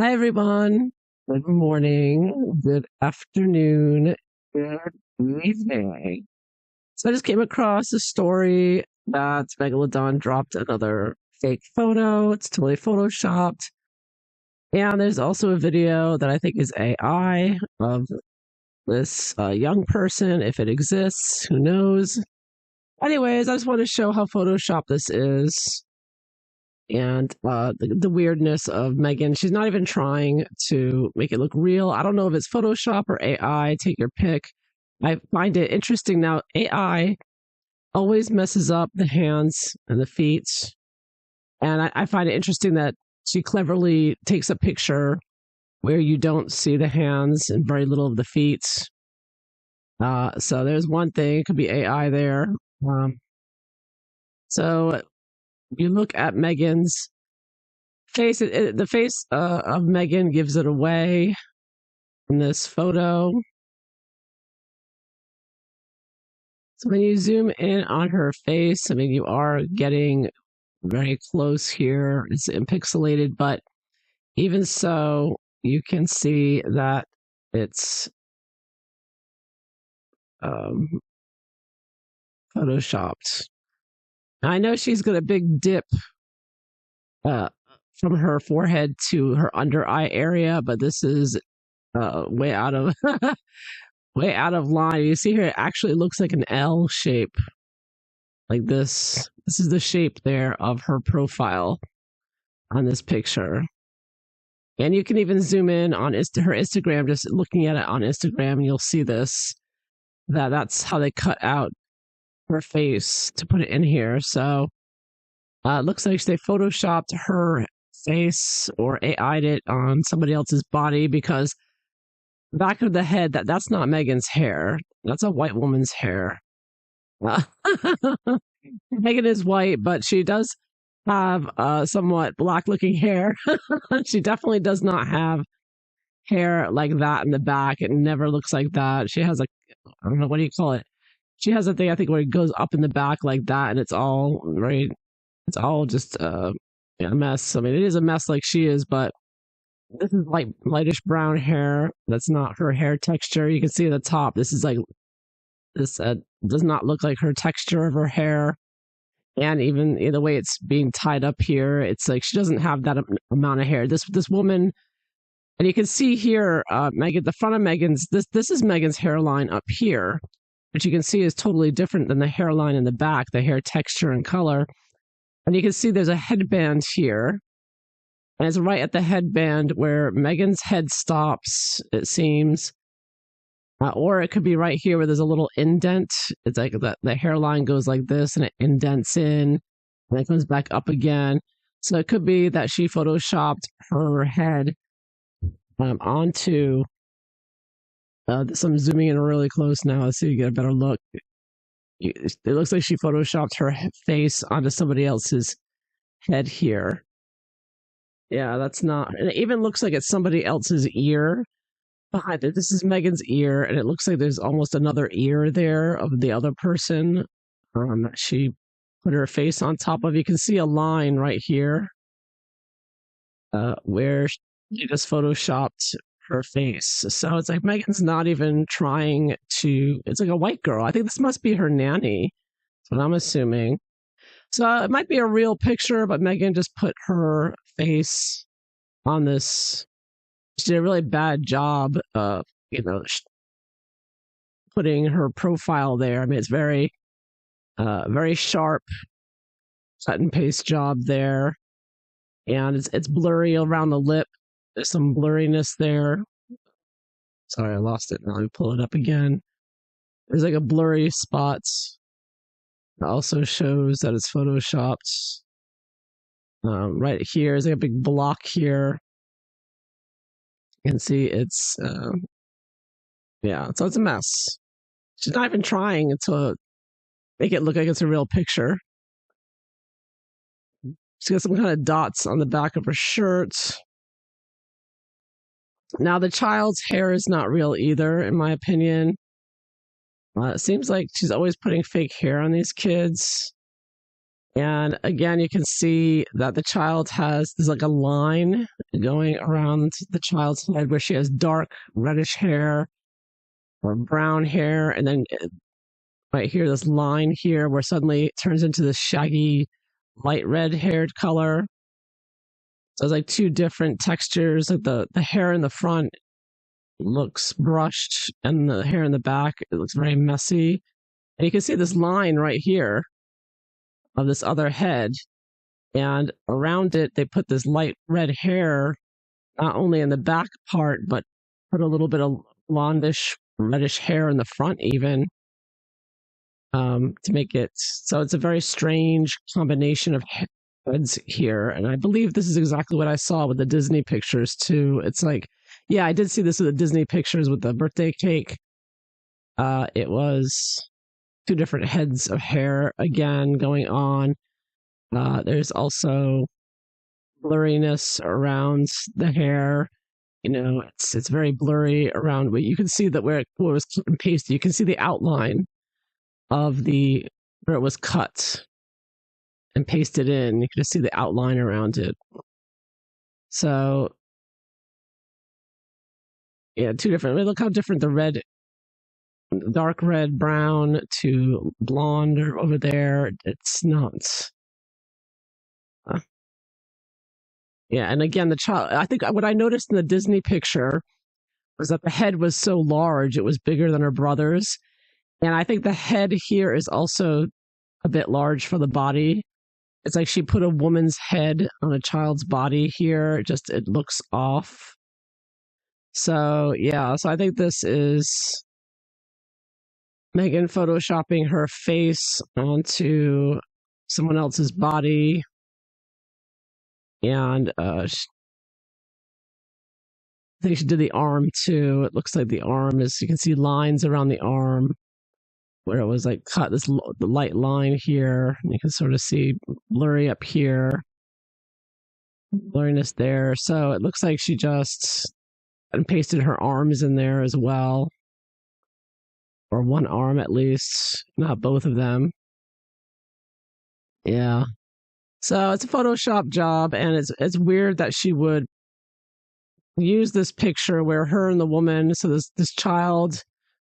Hi, everyone. Good morning, good afternoon, good evening. So I just came across a story that Megalodon dropped another fake photo. It's totally photoshopped. And there's also a video that I think is AI of this young person, if it exists, who knows. Anyways, I just want to show how photoshopped this is and the weirdness of Meghan. She's not even trying to make it look real. I don't know if it's Photoshop or AI. Take your pick. I find it interesting now. AI always messes up the hands and the feet. And I find it interesting that she cleverly takes a picture where you don't see the hands and very little of the feet. So there's one thing. It could be AI there. Um, so you look at Meghan's face. The face of Meghan gives it away in this photo. So when you zoom in on her face, I mean, you are getting very close here. It's pixelated, but even so, you can see that it's um, photoshopped. I know she's got a big dip uh, from her forehead to her under eye area, but this is way out of way out of line. You see here, it actually looks like an L shape, like this. This is the shape there of her profile on this picture. And you can even zoom in on her Instagram, just looking at it on Instagram, and you'll see this, that's how they cut out her face to put it in here. So it looks like they photoshopped her face or AI'd it on somebody else's body, because the back of the head, that's not Meghan's hair. That's a white woman's hair. Meghan is white, but she does have somewhat black looking hair. She definitely does not have hair like that in the back. It never looks like that. She has I don't know, what do you call it? She has a thing, I think, where it goes up in the back like that, and it's all right. It's all just a mess. I mean, it is a mess like she is, but this is like lightish brown hair. That's not her hair texture. You can see at the top. This is like this does not look like her texture of her hair. And even the way it's being tied up here, it's like she doesn't have that amount of hair. This woman, and you can see here, Meghan, the front of Meghan's, this is Meghan's hairline up here, which you can see is totally different than the hairline in the back, the hair texture and color. And you can see there's a headband here, and it's right at the headband where Meghan's head stops, it seems. Or it could be right here where there's a little indent. It's like the hairline goes like this and it indents in and it comes back up again. So it could be that she photoshopped her head onto. So I'm zooming in really close now so you get a better look. It looks like she photoshopped her face onto somebody else's head here. Yeah, that's not. And it even looks like it's somebody else's ear behind it. This is Meghan's ear, and it looks like there's almost another ear there of the other person. She put her face on top of. You can see a line right here where she just photoshopped her face. So it's like Meghan's not even trying to. It's like a white girl. I think this must be her nanny. That's what I'm assuming. So it might be a real picture, but Meghan just put her face on this. She did a really bad job of, putting her profile there. I mean, it's very, very sharp cut and paste job there, and it's blurry around the lip. There's some blurriness there. Sorry, I lost it. Now let me pull it up again. There's like a blurry spots. It also shows that it's photoshopped. Right here is like a big block here. You can see it's yeah, so it's a mess. She's not even trying to make it look like it's a real picture. She's got some kind of dots on the back of her shirt. Now, the child's hair is not real either, in my opinion. It seems like she's always putting fake hair on these kids. And again, you can see that the child there's like a line going around the child's head where she has dark reddish hair or brown hair. And then right here, this line here where suddenly it turns into this shaggy, light red haired color. So it's like two different textures. Like the hair in the front looks brushed, and the hair in the back, it looks very messy. And you can see this line right here of this other head. And around it, they put this light red hair, not only in the back part, but put a little bit of blondish, reddish hair in the front, even to make it so it's a very strange combination of heads here. And I believe this is exactly what I saw with the Disney pictures, too. It's like, yeah, I did see this with the Disney pictures with the birthday cake. It was two different heads of hair again going on. There's also blurriness around the hair. You know, it's very blurry around. But you can see that where it was cut and pasted, you can see the outline of the where it was cut and pasted in. You can just see the outline around it. So yeah, two different. I mean, look how different the red, dark red, brown to blonde over there. It's not. Yeah, and again, the child. I think what I noticed in the Disney picture was that the head was so large; it was bigger than her brother's, and I think the head here is also a bit large for the body. It's like she put a woman's head on a child's body here. Just it looks off. So yeah, so I think this is Meghan photoshopping her face onto someone else's body, and I think she did the arm too. It looks like the arm is, you can see lines around the arm where it was like cut, the light line here. And you can sort of see blurry up here, blurriness there. So it looks like she just and pasted her arms in there as well, or one arm at least, not both of them. Yeah. So it's a Photoshop job, and it's weird that she would use this picture where her and the woman, so this child,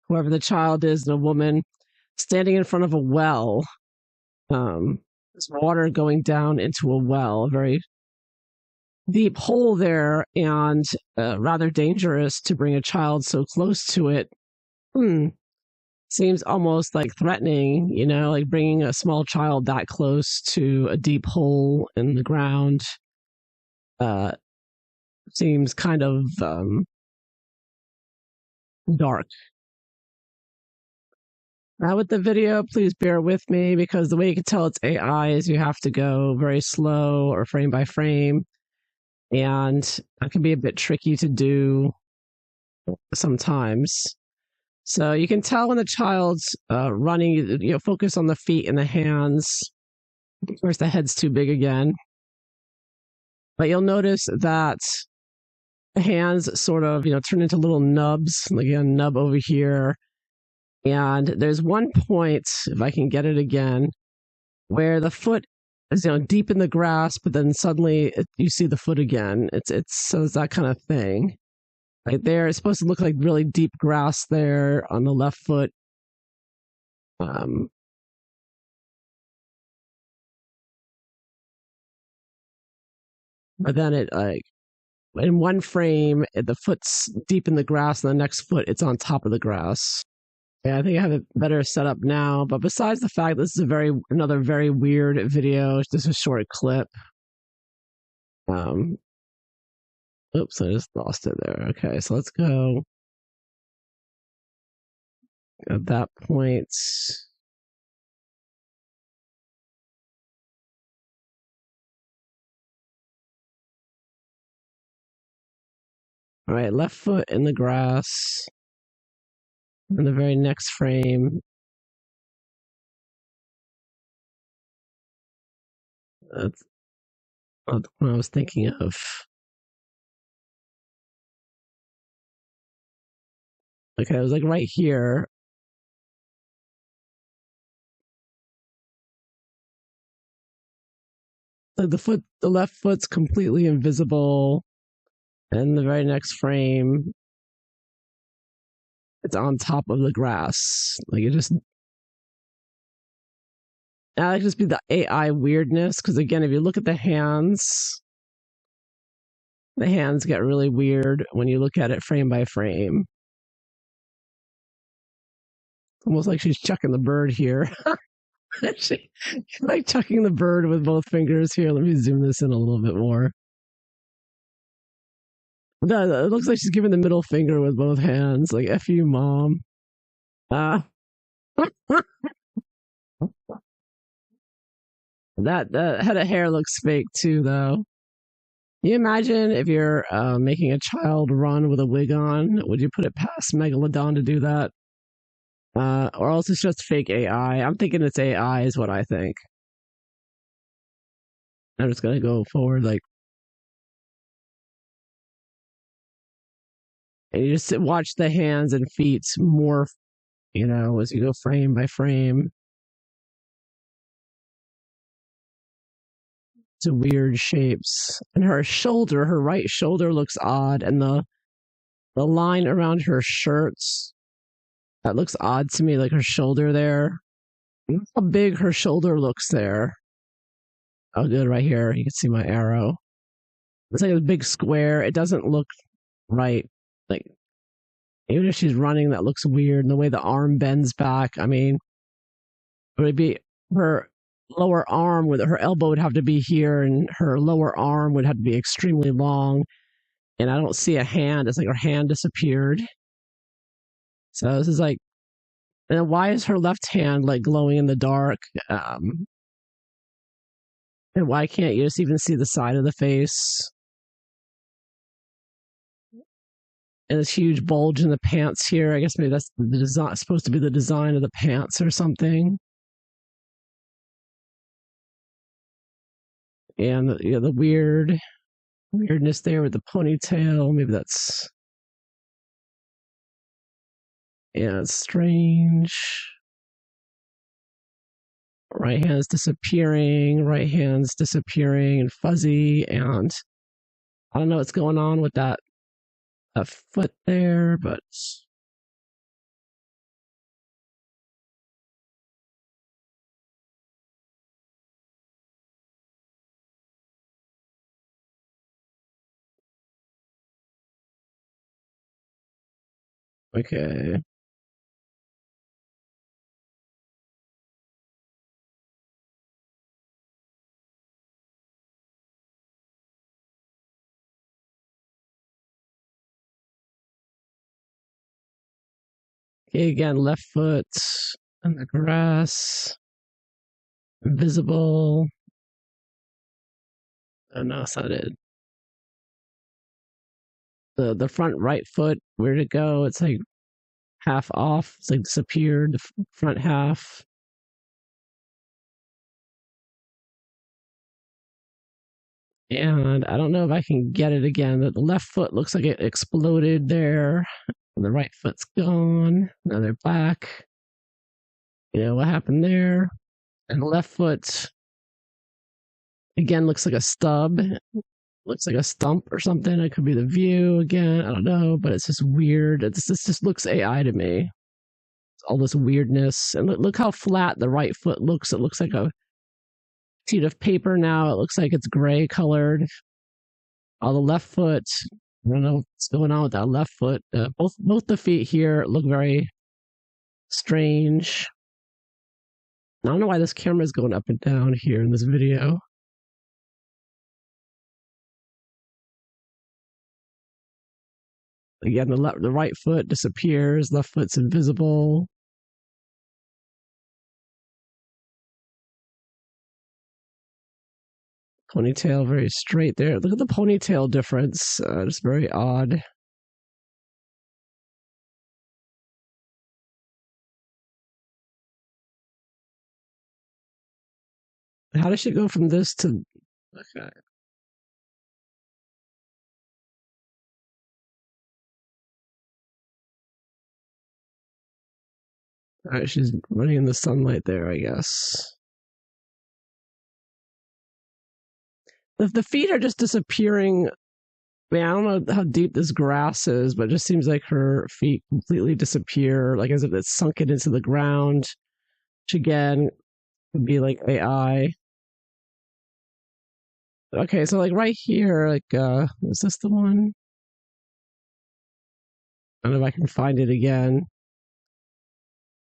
whoever the child is, the woman standing in front of a well. There's water going down into a well, a very deep hole there, and rather dangerous to bring a child so close to it. Seems almost like threatening, you know, like bringing a small child that close to a deep hole in the ground. Seems kind of dark. Now with the video, please bear with me because the way you can tell it's AI is you have to go very slow or frame by frame. And that can be a bit tricky to do sometimes. So you can tell when the child's running, you know, focus on the feet and the hands. Of course, the head's too big again. But you'll notice that the hands sort of, you know, turn into little nubs, like a nub over here. And there's one point, if I can get it again, where the foot is, you know, deep in the grass, but then suddenly you see the foot again. So it's that kind of thing. Right there, it's supposed to look like really deep grass there on the left foot. But then it like in one frame, the foot's deep in the grass, and the next foot it's on top of the grass. Yeah, I think I have it better set up now. But besides the fact this is another very weird video, it's just a short clip. Oops, I just lost it there. Okay, so let's go at that point. All right, left foot in the grass. In the very next frame, that's not what I was thinking of. Okay, it was like right here. So the left foot's completely invisible. And the very next frame, it's on top of the grass. Like it just, that would just be the AI weirdness. Because again, if you look at the hands get really weird when you look at it frame by frame. Almost like she's chucking the bird here. She's like chucking the bird with both fingers here. Let me zoom this in a little bit more. It looks like she's giving the middle finger with both hands, like "F you, mom." Uh, that head of hair looks fake too, though. Can you imagine if you're making a child run with a wig on? Would you put it past Megalodon to do that? Or else it's just fake AI. I'm thinking it's AI, is what I think. I'm just gonna go forward, like, and you just watch the hands and feet morph, as you go frame by frame to weird shapes. And her right shoulder looks odd, and the line around her shirts, that looks odd to me, like her shoulder there. Look how big her shoulder looks there. Oh, good, right here. You can see my arrow. It's like a big square. It doesn't look right. Like, even if she's running, that looks weird. And the way the arm bends back, I mean, it would be her lower arm with her elbow would have to be here, and her lower arm would have to be extremely long. And I don't see a hand. It's like her hand disappeared. So this is like, and why is her left hand like glowing in the dark? And why can't you just even see the side of the face? And this huge bulge in the pants here. I guess maybe that's the design, supposed to be the design of the pants or something. And the weirdness there with the ponytail. Maybe that's, yeah, it's strange. Right hand's disappearing, and fuzzy, and I don't know what's going on with that foot there, but okay. Okay, again, left foot on the grass, invisible. Oh no, that's not it. The front right foot, where'd it go? It's like half off. It's like disappeared. The front half. And I don't know if I can get it again. The left foot looks like it exploded there. And the right foot's gone. Now they're back. What happened there? And the left foot again looks like a stub. Looks like a stump or something. It could be the view again. I don't know, but it's just weird. This just looks AI to me. All this weirdness. And look how flat the right foot looks. It looks like a sheet of paper now. It looks like it's gray colored. All the left foot, I don't know what's going on with that left foot. Both the feet here look very strange. I don't know why this camera is going up and down here in this video. Again, the right foot disappears, left foot's invisible. Ponytail very straight there. Look at the ponytail difference. It's very odd. How does she go from this to? Okay. All right, she's running in the sunlight there, I guess. the feet are just disappearing. I mean, I don't know how deep this grass is, but it just seems like her feet completely disappear, like as if it's sunken into the ground. Which again could be like AI. Okay, so like right here, like is this the one? I don't know if I can find it again.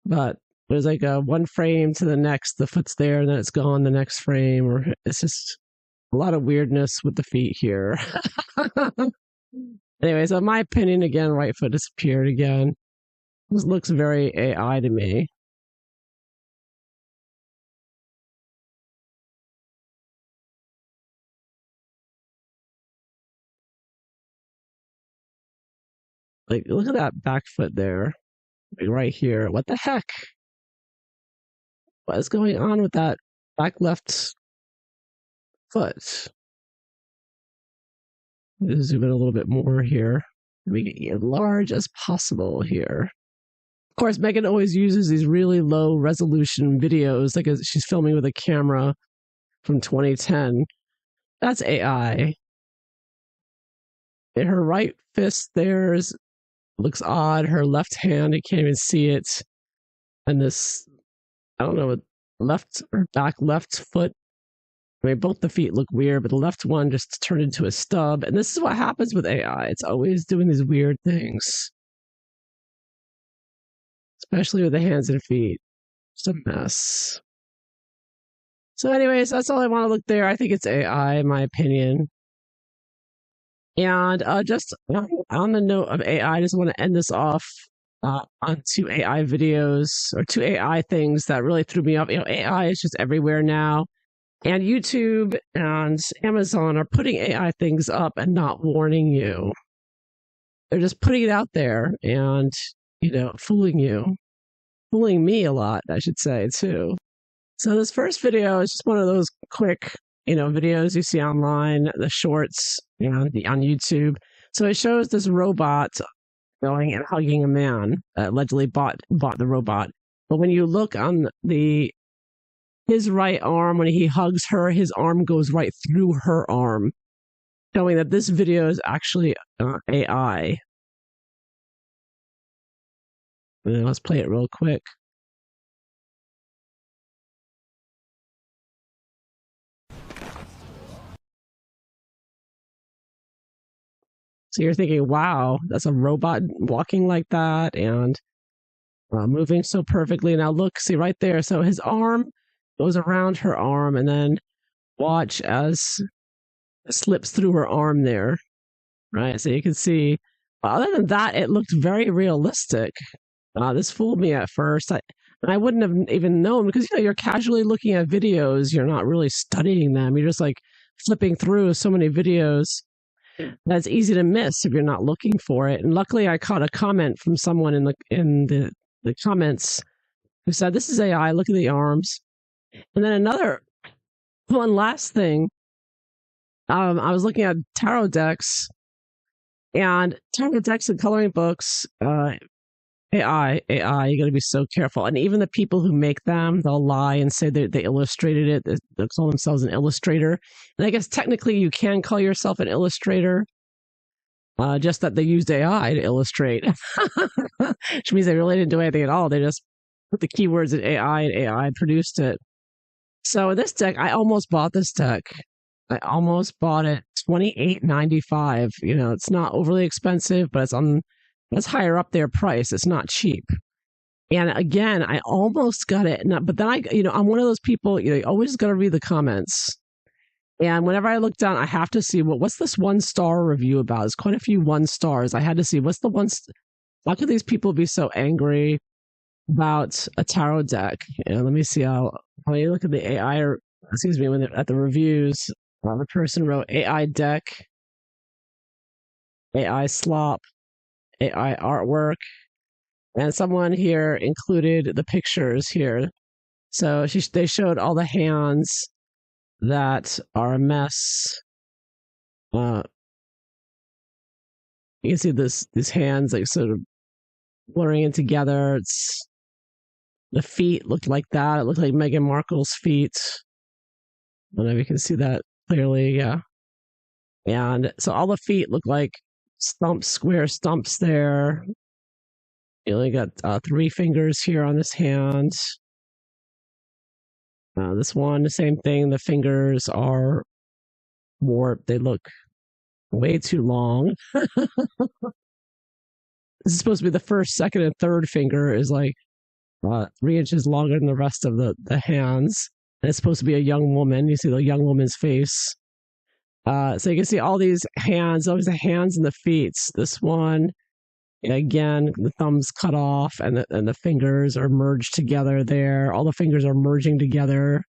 But there's like a one frame to the next, the foot's there, and then it's gone the next frame, or it's just a lot of weirdness with the feet here. Anyway, so in my opinion, again, right foot disappeared again. This looks very AI to me. Like, look at that back foot there, like right here. What the heck? What is going on with that back left foot? Zoom in a little bit more here. Make it as large as possible here. Of course, Meghan always uses these really low resolution videos, like she's filming with a camera from 2010. That's AI. And her right fist there looks odd. Her left hand, you can't even see it. And this, I don't know, left or back left foot. I mean, both the feet look weird, but the left one just turned into a stub. And this is what happens with AI. It's always doing these weird things, especially with the hands and feet. It's a mess. So, anyways, that's all I want to look there. I think it's AI, in my opinion. And just on the note of AI, I just want to end this off on two AI videos or two AI things that really threw me off. AI is just everywhere now. And YouTube and Amazon are putting AI things up and not warning you. They're just putting it out there and, fooling you. Fooling me a lot, I should say, too. So this first video is just one of those quick, videos you see online, the shorts, on YouTube. So it shows this robot going and hugging a man that allegedly bought the robot. But when you look on his right arm, when he hugs her, his arm goes right through her arm, showing that this video is actually AI. Let's play it real quick. So you're thinking, wow, that's a robot walking like that and moving so perfectly. Now look, see right there. So his arm goes around her arm, and then watch as it slips through her arm there, right? So you can see, other than that, it looked very realistic. This fooled me at first. I wouldn't have even known because, you're casually looking at videos. You're not really studying them. You're just like flipping through so many videos. That's easy to miss if you're not looking for it. And luckily, I caught a comment from someone in the comments who said, "This is AI. Look at the arms." And then one last thing. I was looking at tarot decks and coloring books. AI, you got to be so careful. And even the people who make them, they'll lie and say that they illustrated it. They call themselves an illustrator. And I guess technically you can call yourself an illustrator, just that they used AI to illustrate, which means they really didn't do anything at all. They just put the keywords in AI and AI produced it. So this deck, I almost bought this deck. I almost bought it $28.95. It's not overly expensive, but it's higher up their price. It's not cheap. And again, I almost got it. But then I'm one of those people, you always got to read the comments. And whenever I look down, I have to see, what's this 1-star review about? There's quite a few 1 stars. I had to see, what's the one, how could these people be so angry about a tarot deck? And let me see when you look at the AI, when they're at the reviews, the person wrote AI deck, AI slop, AI artwork, and someone here included the pictures here. So they showed all the hands that are a mess. You can see these hands like sort of blurring in together. The feet looked like that. It looked like Meghan Markle's feet. I don't know if you can see that clearly. Yeah. And so all the feet look like stumps, square stumps there. You only got 3 fingers here on this hand. This one, the same thing. The fingers are warped. They look way too long. This is supposed to be the first, second, and third finger is like 3 inches longer than the rest of the hands. And it's supposed to be a young woman. You see the young woman's face. So you can see all these hands, always the hands and the feet. This one, again, the thumb's cut off and the fingers are merged together there. All the fingers are merging together.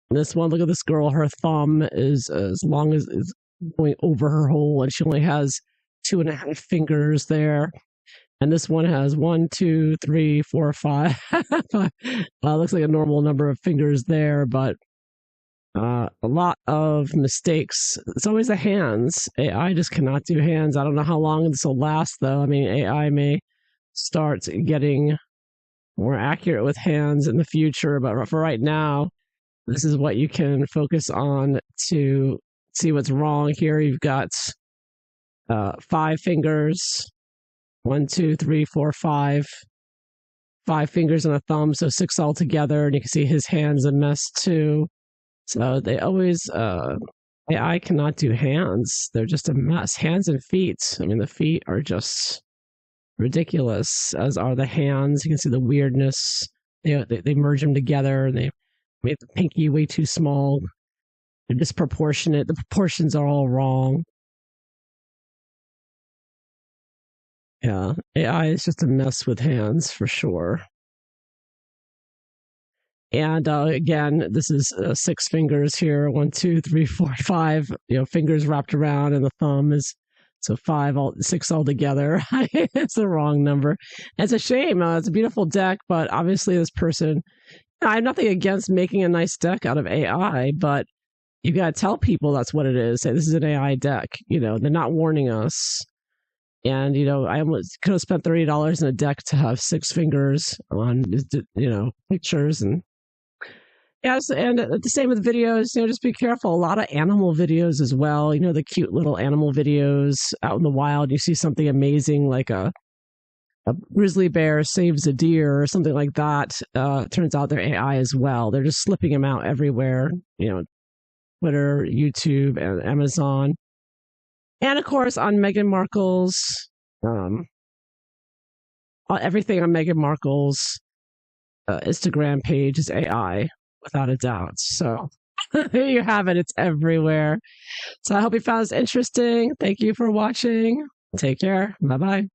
This one, look at this girl. Her thumb is as long as is going over her hole, and she only has 2.5 fingers there. And this one has 1, 2, 3, 4, 5. Looks like a normal number of fingers there, but a lot of mistakes. It's always the hands. AI just cannot do hands. I don't know how long this will last, though. I mean, AI may start getting more accurate with hands in the future, but for right now, this is what you can focus on to see what's wrong here. You've got 5 fingers. 1, 2, 3, 4, 5. 5 fingers and a thumb, so 6 altogether. And you can see his hand's a mess too. So they always, AI cannot do hands. They're just a mess. Hands and feet. I mean, the feet are just ridiculous, as are the hands. You can see the weirdness. They merge them together, and they made the pinky way too small. They're disproportionate. The proportions are all wrong. Yeah, AI is just a mess with hands for sure. And again, this is 6 fingers here. 1, 2, 3, 4, 5. Fingers wrapped around, and the thumb is so 6 all together. It's the wrong number. It's a shame. It's a beautiful deck, but obviously this person. I have nothing against making a nice deck out of AI, but you got to tell people that's what it is. Say this is an AI deck. They're not warning us. And I almost could have spent $30 in a deck to have 6 fingers on pictures. And yes, and the same with videos. Just be careful. A lot of animal videos as well. The cute little animal videos out in the wild. You see something amazing like a grizzly bear saves a deer or something like that. Turns out they're AI as well. They're just slipping them out everywhere. Twitter, YouTube, and Amazon. And of course, on Meghan Markle's, everything on Meghan Markle's Instagram page is AI, without a doubt. So there you have it. It's everywhere. So I hope you found this interesting. Thank you for watching. Take care. Bye-bye.